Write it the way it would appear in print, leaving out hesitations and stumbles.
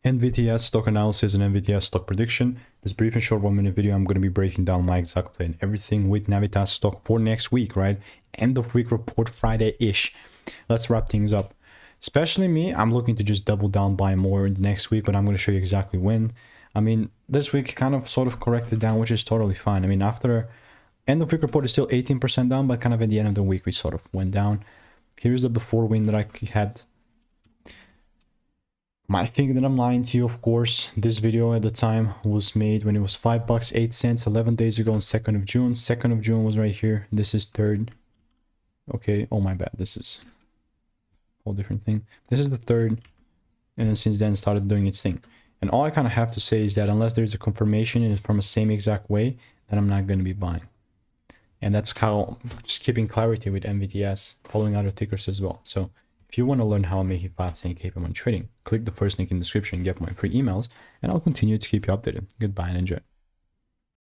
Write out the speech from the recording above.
NVTS stock analysis and NVTS stock prediction. This brief and short 1-minute video, I'm going to be breaking down my exact plan, everything with Navitas stock for next week, right? End of week report Friday-ish. Let's wrap things up. Especially me, I'm looking to just double down, buy more next week, but I'm going to show you exactly when. I mean, this week kind of sort of corrected down, which is totally fine. I mean, after end of week report is still 18% down, but kind of at the end of the week, we sort of went down. Here's the before win that I had. Might think that I'm lying to you, of course. This video at the time was made when it was $5.08 11 days ago on 2nd of June. 2nd of June was right here. This is 3rd. Okay, oh my bad. This is a whole different thing. This is the 3rd. And then since then started doing its thing. And all I kind of have to say is that unless there's a confirmation and it's from the same exact way, then I'm not going to be buying. And that's how, just keeping clarity with NVTS, following other tickers as well. So if you want to learn how I'm making 5 cent KPM on trading, click the first link in the description, get my free emails, and I'll continue to keep you updated. Goodbye and enjoy.